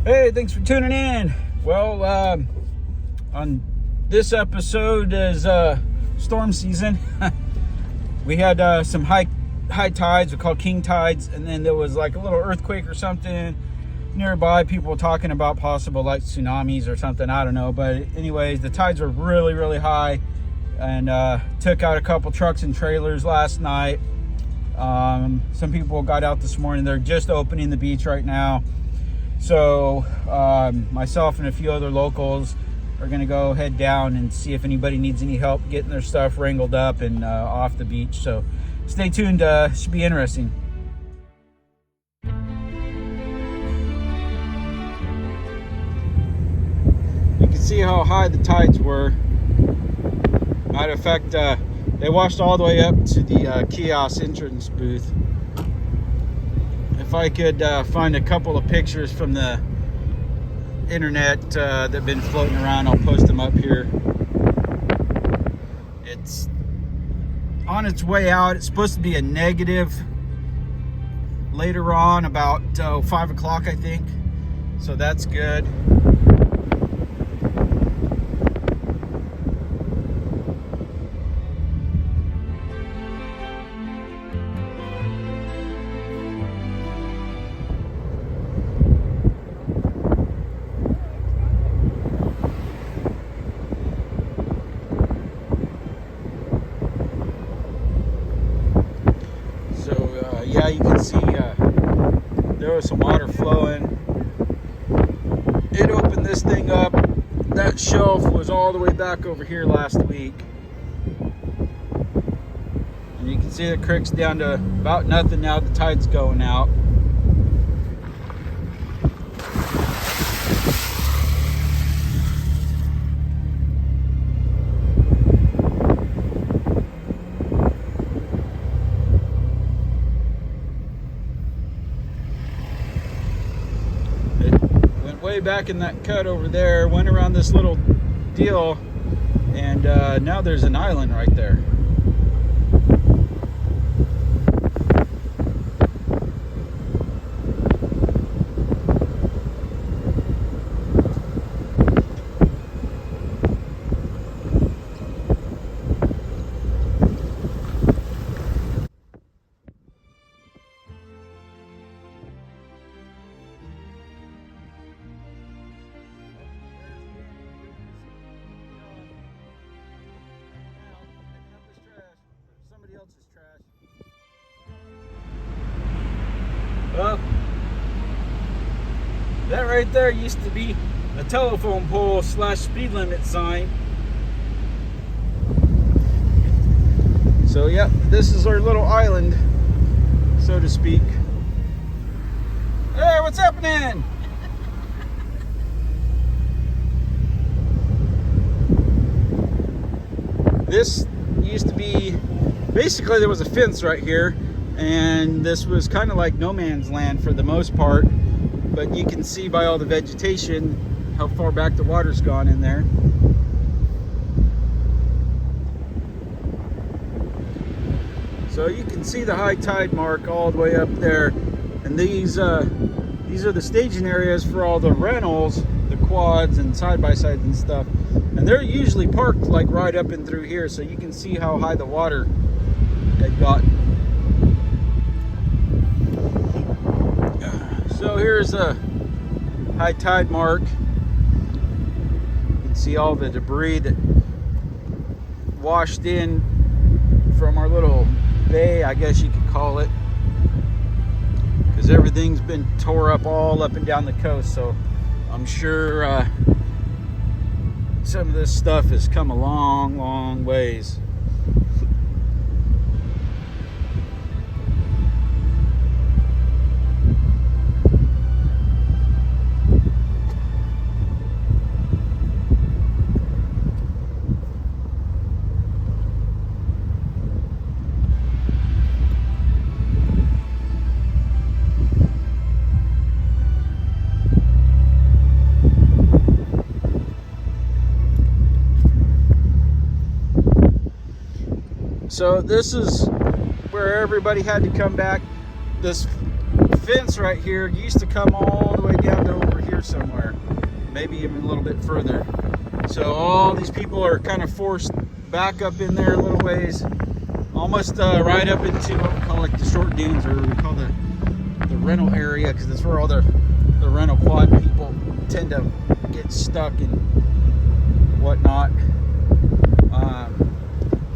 Hey, thanks for tuning in. Well, on this episode is storm season. We had some high tides, we call king tides, and then there was like a little earthquake or something nearby. People were talking about possible like tsunamis or something, I don't know. But anyways, the tides were really high, and took out a couple trucks and trailers last night. Some people got out this morning. They're just opening the beach right now. So myself and a few other locals are going to go head down and see if anybody needs any help getting their stuff wrangled up and off the beach. So stay tuned. Should be interesting. You can see how high the tides were. Matter of fact, they washed all the way up to the kiosk entrance booth. If I could find a couple of pictures from the internet that have been floating around, I'll post them up here. It's on its way out. It's supposed to be a negative later on, about 5 o'clock, I think. So that's good. Yeah, you can see there was some water flowing. It opened this thing up. That shelf was all the way back over here last week. And you can see the creek's down to about nothing now. The tide's going out. Way back in that cut over there, went around this little deal, and now there's an island right there. Well, that right there used to be a telephone pole / speed limit sign. So yep, this is our little island, so to speak. Hey, what's happening? This used to be, basically there was a fence right here, and this was kind of like no man's land for the most part, but you can see by all the vegetation how far back the water's gone in there. So you can see the high tide mark all the way up there, and these are the staging areas for all the rentals, the quads and side-by-sides and stuff, and they're usually parked like right up and through here, so you can see how high the water had gotten. So here's a high tide mark. You can see all the debris that washed in from our little bay, I guess you could call it, because everything's been tore up all up and down the coast. So I'm sure some of this stuff has come a long ways. So this is where everybody had to come back. This fence right here used to come all the way down to over here here somewhere, maybe even a little bit further. So all these people are kind of forced back up in there a little ways, almost right up into what we call like the short dunes, or we call the rental area, because that's where all the rental quad people tend to get stuck and whatnot.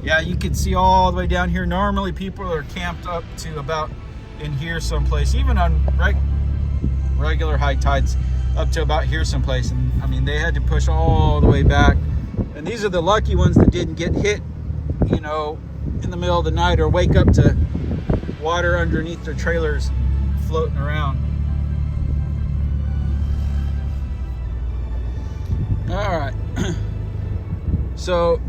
Yeah, you can see all the way down here. Normally people are camped up to about in here someplace, even on regular high tides, up to about here someplace. And I mean, they had to push all the way back. And these are the lucky ones that didn't get hit, you know, in the middle of the night, or wake up to water underneath their trailers floating around. All right. So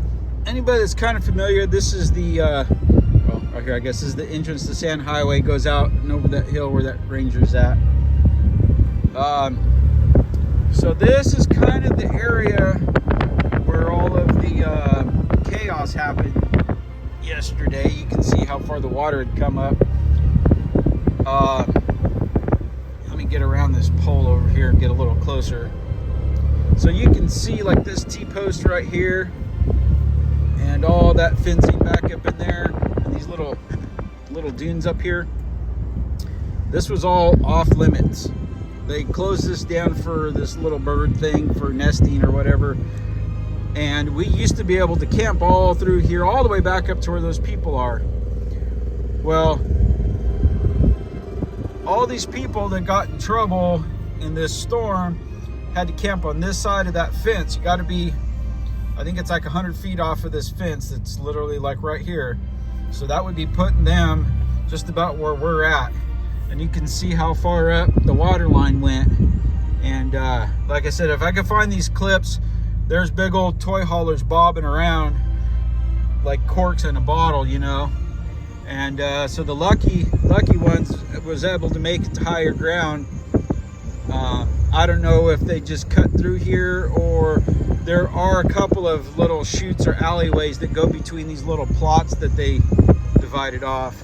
anybody that's kind of familiar, this is the well, right here, I guess this is the entrance to Sand Highway. Goes out and over that hill where that ranger's at. So this is kind of the area where all of the chaos happened yesterday. You can see how far the water had come up. Let me get around this pole over here and get a little closer. So you can see like this T-post right here, and all that fencing back up in there, and these little dunes up here. This was all off limits. They closed this down for this little bird thing, for nesting or whatever. And we used to be able to camp all through here, all the way back up to where those people are. Well, all these people that got in trouble in this storm had to camp on this side of that fence. You got to be, I think it's like 100 feet off of this fence that's literally like right here. So that would be putting them just about where we're at. And you can see how far up the water line went. And like I said, if I could find these clips, there's big old toy haulers bobbing around like corks in a bottle, you know. And so the lucky ones was able to make it to higher ground. I don't know if they just cut through here, or there are a couple of little chutes or alleyways that go between these little plots that they divided off.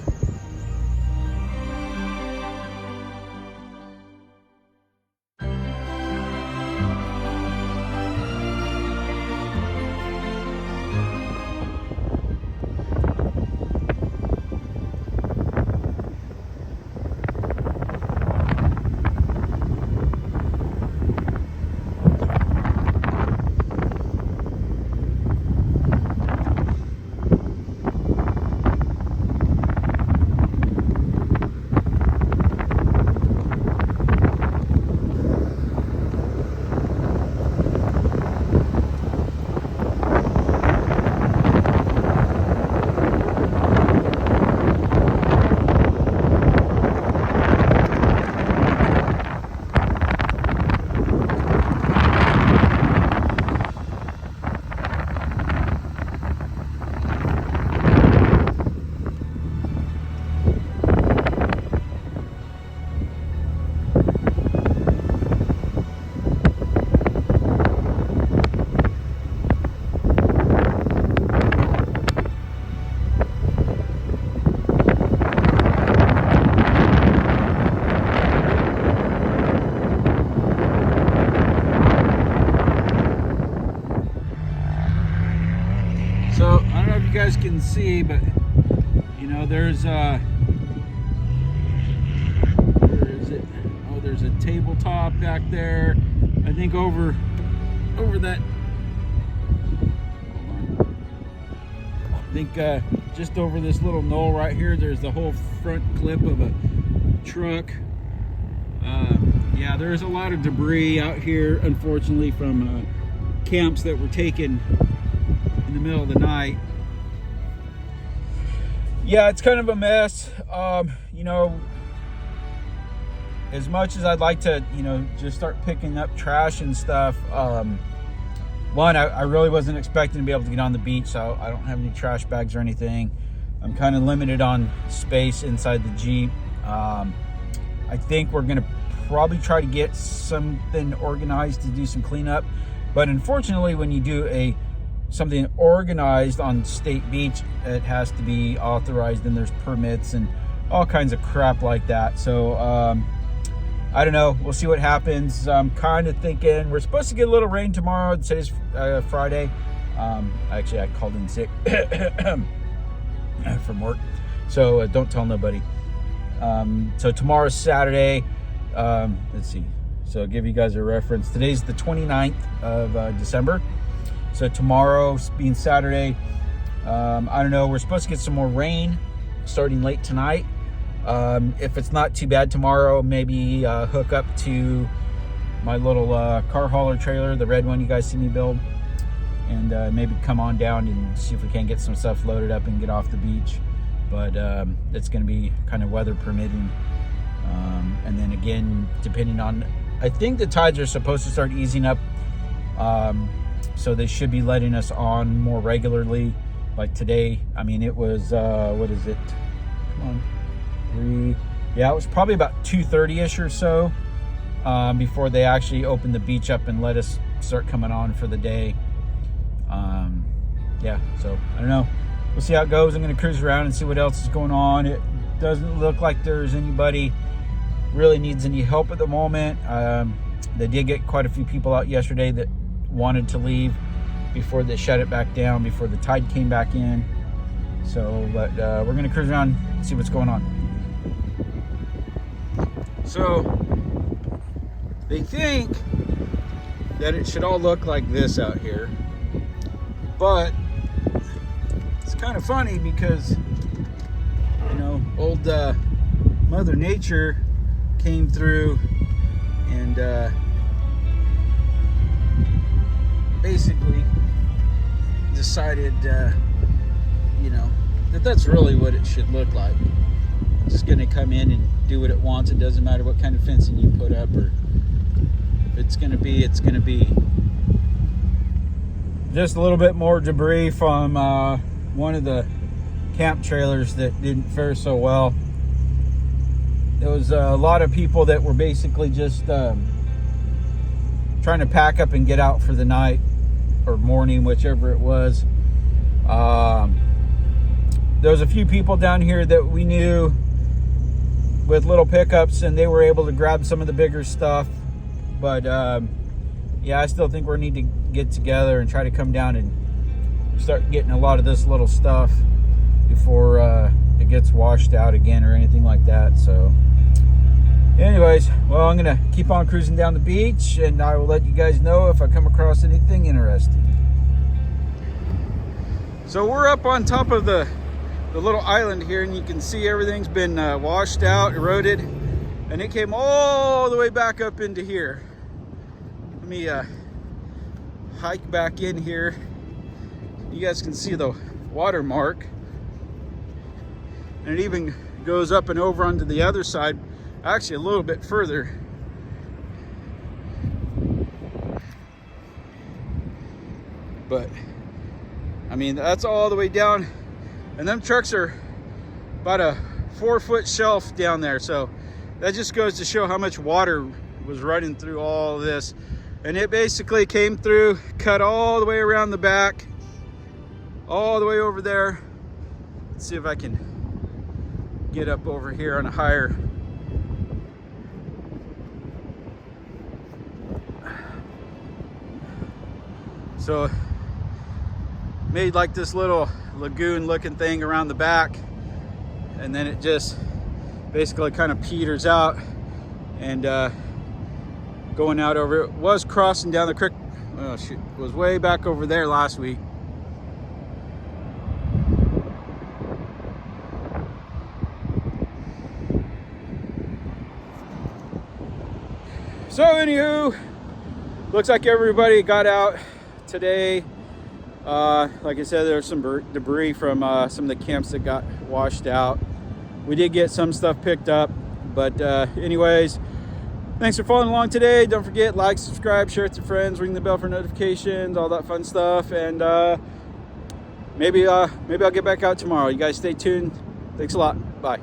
Guys can see, but you know, there's where is it? Oh, there's a tabletop back there. I think over that, I think just over this little knoll right here, there's the whole front clip of a truck. Yeah, there's a lot of debris out here, unfortunately, from camps that were taken in the middle of the night. Yeah, it's kind of a mess. You know, as much as I'd like to, you know, just start picking up trash and stuff, one, I really wasn't expecting to be able to get on the beach, so I don't have any trash bags or anything. I'm kind of limited on space inside the Jeep. I think we're gonna probably try to get something organized to do some cleanup, but unfortunately, when you do something organized on state beach, it has to be authorized, and there's permits and all kinds of crap like that. So I don't know. We'll see what happens. I'm kind of thinking we're supposed to get a little rain tomorrow. Today's Friday. Actually, I called in sick from work, so don't tell nobody. So tomorrow's Saturday. Let's see. So I'll give you guys a reference. Today's the 29th of December. So tomorrow being Saturday, I don't know. We're supposed to get some more rain starting late tonight. If it's not too bad tomorrow, maybe hook up to my little car hauler trailer, the red one you guys see me build, and maybe come on down and see if we can get some stuff loaded up and get off the beach. But it's going to be kind of weather permitting. And then again, depending on, I think the tides are supposed to start easing up. So they should be letting us on more regularly. Like today, I mean, it was, what is it? Come on. Yeah, it was probably about 2:30ish or so before they actually opened the beach up and let us start coming on for the day. Yeah, so I don't know. We'll see how it goes. I'm going to cruise around and see what else is going on. It doesn't look like there's anybody really needs any help at the moment. They did get quite a few people out yesterday that wanted to leave before they shut it back down, before the tide came back in. So, but we're going to cruise around and see what's going on. So they think that it should all look like this out here, but it's kind of funny because, you know, old Mother Nature came through and basically decided, you know, that's really what it should look like. It's just going to come in and do what it wants. It doesn't matter what kind of fencing you put up, or if it's going to be, it's going to be. Just a little bit more debris from one of the camp trailers that didn't fare so well. There was a lot of people that were basically just trying to pack up and get out for the night or morning, whichever it was. There was a few people down here that we knew with little pickups, and they were able to grab some of the bigger stuff. But yeah, I still think we need to get together and try to come down and start getting a lot of this little stuff before it gets washed out again or anything like that. So anyways, well, I'm gonna keep on cruising down the beach, and I will let you guys know if I come across anything interesting. So we're up on top of the little island here, and you can see everything's been washed out, eroded, and it came all the way back up into here. Let me hike back in here. You guys can see the watermark, and it even goes up and over onto the other side, actually a little bit further. But I mean, that's all the way down, and them trucks are about a 4-foot shelf down there. So that just goes to show how much water was running through all of this. And it basically came through, cut all the way around the back, all the way over there. Let's see if I can get up over here on a higher. So made like this little lagoon looking thing around the back, and then it just basically kind of peters out and going out over. It was crossing down the creek. Oh shoot, it was way back over there last week. So anywho, looks like everybody got out today. Like I said, there's some debris from some of the camps that got washed out. We did get some stuff picked up, but anyways, thanks for following along today. Don't forget, like, subscribe, share it with your friends, ring the bell for notifications, all that fun stuff, and maybe I'll get back out tomorrow. You guys stay tuned. Thanks a lot. Bye.